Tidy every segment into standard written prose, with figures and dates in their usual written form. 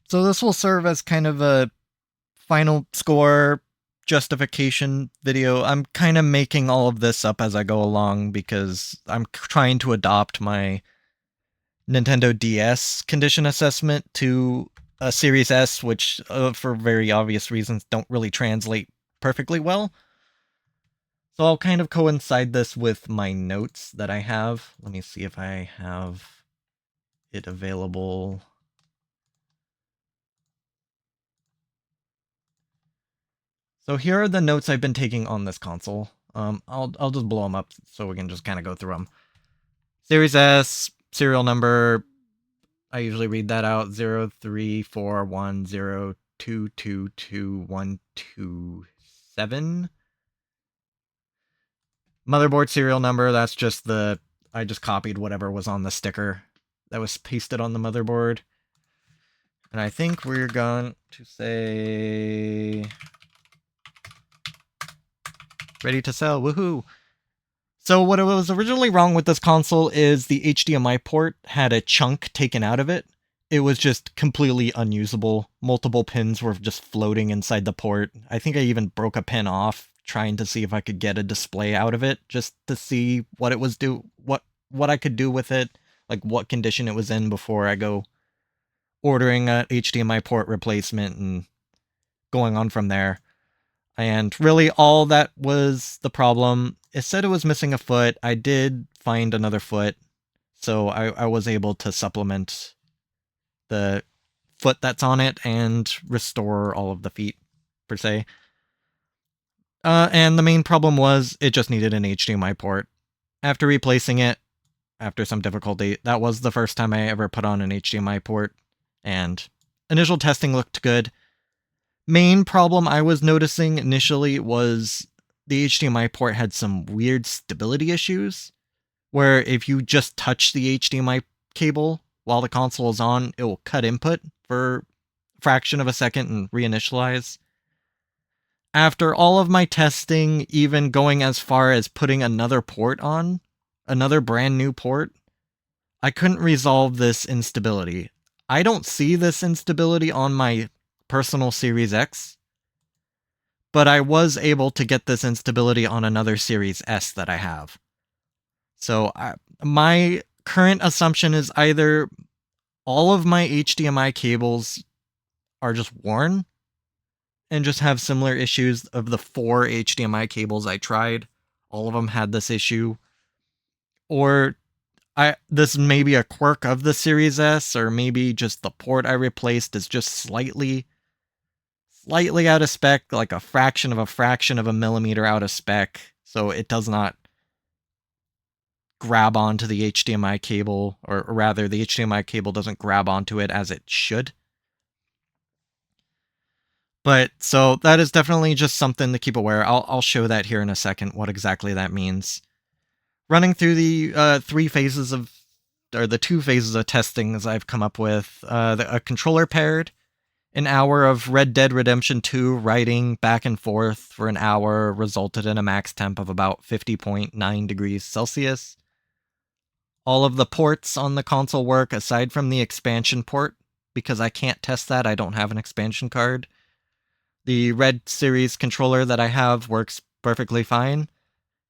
So this will serve as kind of a final score justification video. I'm kind of making all of this up as I go along because I'm trying to adopt my Nintendo DS condition assessment to a Series S, which, for very obvious reasons, don't really translate perfectly well. So I'll kind of coincide this with my notes that I have. Let me see if I have it available. So here are the notes I've been taking on this console. I'll just blow them up so we can just kind of go through them. Series S, serial number, I usually read that out, 03410222127. Motherboard serial number, that's just I just copied whatever was on the sticker that was pasted on the motherboard. And I think we're going to say ready to sell, woohoo! So what was originally wrong with this console is the HDMI port had a chunk taken out of it. It was just completely unusable. Multiple pins were just floating inside the port. I think I even broke a pin off trying to see if I could get a display out of it, just to see what it was what I could do with it, like what condition it was in before I go ordering a HDMI port replacement and going on from there. And really, all that was the problem. It said it was missing a foot. I did find another foot, so I was able to supplement the foot that's on it and restore all of the feet, per se. And the main problem was it just needed an HDMI port. After replacing it, after some difficulty, that was the first time I ever put on an HDMI port, and initial testing looked good. Main problem I was noticing initially was the HDMI port had some weird stability issues, where if you just touch the HDMI cable while the console is on, it will cut input for a fraction of a second and reinitialize. After all of my testing, even going as far as putting another port on, another brand new port, I couldn't resolve this instability. I don't see this instability on my personal Series X, but I was able to get this instability on another Series S that I have. So my current assumption is either all of my HDMI cables are just worn and just have similar issues. Of the 4 HDMI cables I tried, all of them had this issue, or this may be a quirk of the Series S, or maybe just the port I replaced is just slightly out of spec, like a fraction of a millimeter out of spec, so it does not grab onto the HDMI cable, or rather, the HDMI cable doesn't grab onto it as it should. But so that is definitely just something to keep aware. I'll show that here in a second, what exactly that means. Running through the the 2 phases of testing as I've come up with, a controller paired, an hour of Red Dead Redemption 2 writing back and forth for an hour resulted in a max temp of about 50.9 degrees Celsius. All of the ports on the console work aside from the expansion port, because I can't test that, I don't have an expansion card. The Red Series controller that I have works perfectly fine.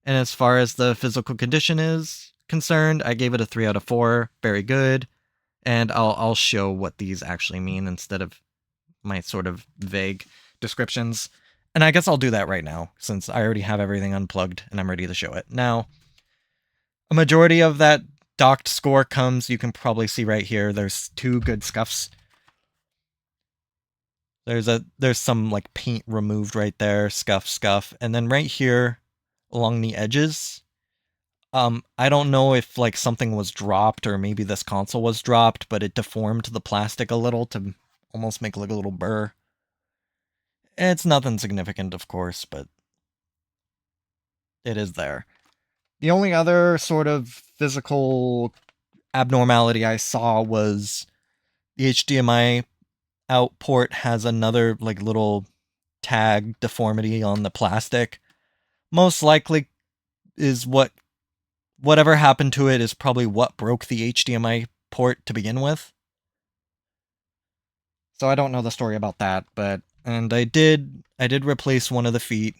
And as far as the physical condition is concerned, I gave it a 3 out of 4, very good. And I'll show what these actually mean instead of my sort of vague descriptions. And I guess I'll do that right now, since I already have everything unplugged and I'm ready to show it. Now, a majority of that docked score comes, you can probably see right here, there's 2 good scuffs. There's some like paint removed right there, scuff, and then right here along the edges, I don't know if like something was dropped or maybe this console was dropped, but it deformed the plastic a little to almost make like a little burr. It's nothing significant, of course, but it is there. The only other sort of physical abnormality I saw was the HDMI out port has another like little tag deformity on the plastic. Most likely is whatever happened to it is probably what broke the HDMI port to begin with. So I don't know the story about that, but and I did replace one of the feet,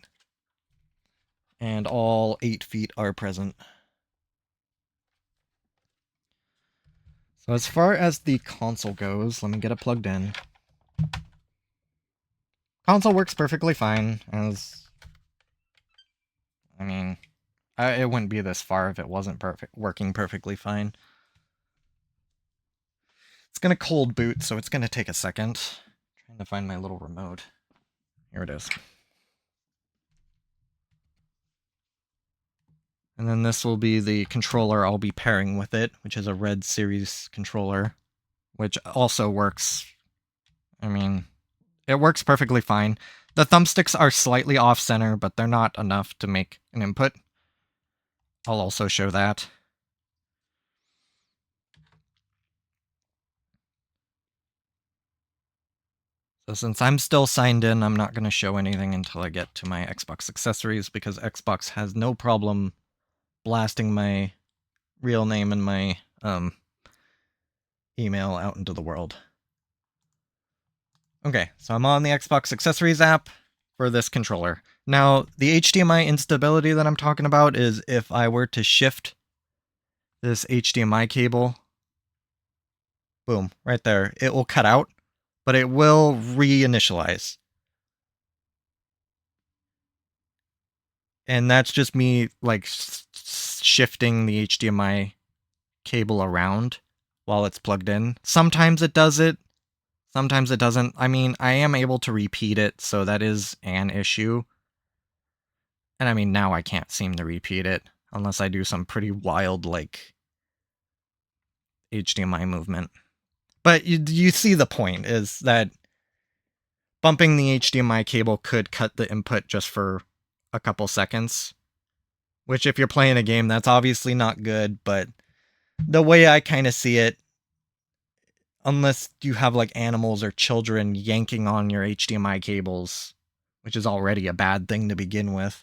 and all 8 feet are present. So as far as the console goes, let me get it plugged in. Console works perfectly fine, as I mean, it wouldn't be this far if it wasn't working perfectly fine. It's gonna cold boot, so it's gonna take a second. I'm trying to find my little remote. Here it is. And then this will be the controller I'll be pairing with it, which is a Red Series controller, which also works. I mean, it works perfectly fine. The thumbsticks are slightly off-center, but they're not enough to make an input. I'll also show that. So since I'm still signed in, I'm not going to show anything until I get to my Xbox accessories, because Xbox has no problem blasting my real name and my email out into the world. Okay, so I'm on the Xbox accessories app for this controller. Now, the HDMI instability that I'm talking about is if I were to shift this HDMI cable, boom, right there, it will cut out, but it will reinitialize. And that's just me, like, shifting the HDMI cable around while it's plugged in. Sometimes it does it, sometimes it doesn't. I mean, I am able to repeat it, so that is an issue. And I mean, now I can't seem to repeat it unless I do some pretty wild, like, HDMI movement. But you see the point, is that bumping the HDMI cable could cut the input just for a couple seconds. Which, if you're playing a game, that's obviously not good, but the way I kind of see it, unless you have like animals or children yanking on your HDMI cables, which is already a bad thing to begin with,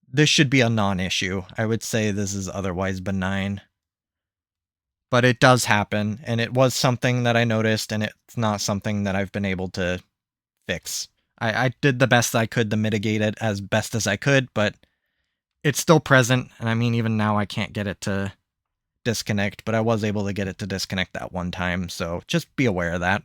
this should be a non-issue. I would say this is otherwise benign. But it does happen, and it was something that I noticed, and it's not something that I've been able to fix. I did the best I could to mitigate it as best as I could, but it's still present, and I mean, even now I can't get it to disconnect, but I was able to get it to disconnect that one time, so just be aware of that.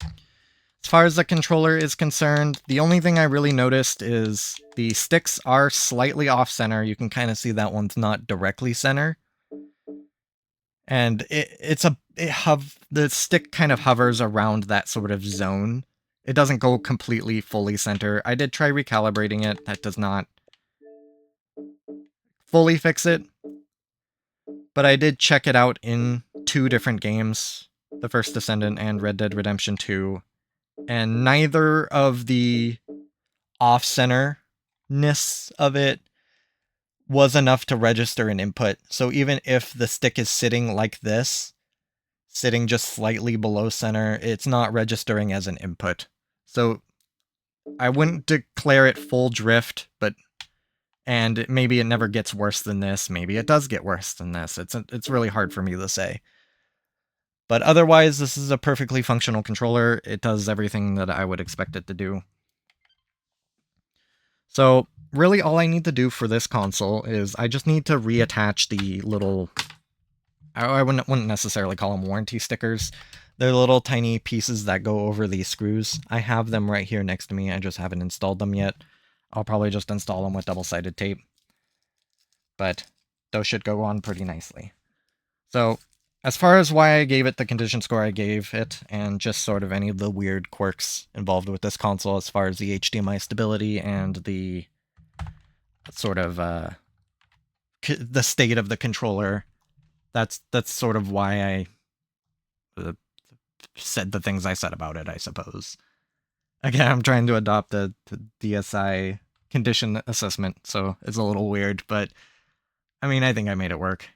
As far as the controller is concerned, the only thing I really noticed is the sticks are slightly off-center. You can kind of see that one's not directly center. And the stick kind of hovers around that sort of zone. It doesn't go completely fully center. I did try recalibrating it. That does not fully fix it. But I did check it out in 2 different games, The First Descendant and Red Dead Redemption 2. And neither of the off-center-ness of it was enough to register an input. So even if the stick is sitting like this, sitting just slightly below center, it's not registering as an input. So I wouldn't declare it full drift, and maybe it never gets worse than this. Maybe it does get worse than this. It's really hard for me to say. But otherwise, this is a perfectly functional controller. It does everything that I would expect it to do. So really all I need to do for this console is I just need to reattach the little... I wouldn't necessarily call them warranty stickers. They're little tiny pieces that go over these screws. I have them right here next to me. I just haven't installed them yet. I'll probably just install them with double-sided tape. But those should go on pretty nicely. So as far as why I gave it the condition score I gave it, and just sort of any of the weird quirks involved with this console as far as the HDMI stability and the sort of the state of the controller, that's sort of why I said the things I said about it, I suppose. Again, I'm trying to adopt the DSi condition assessment, so it's a little weird, but I mean, I think I made it work.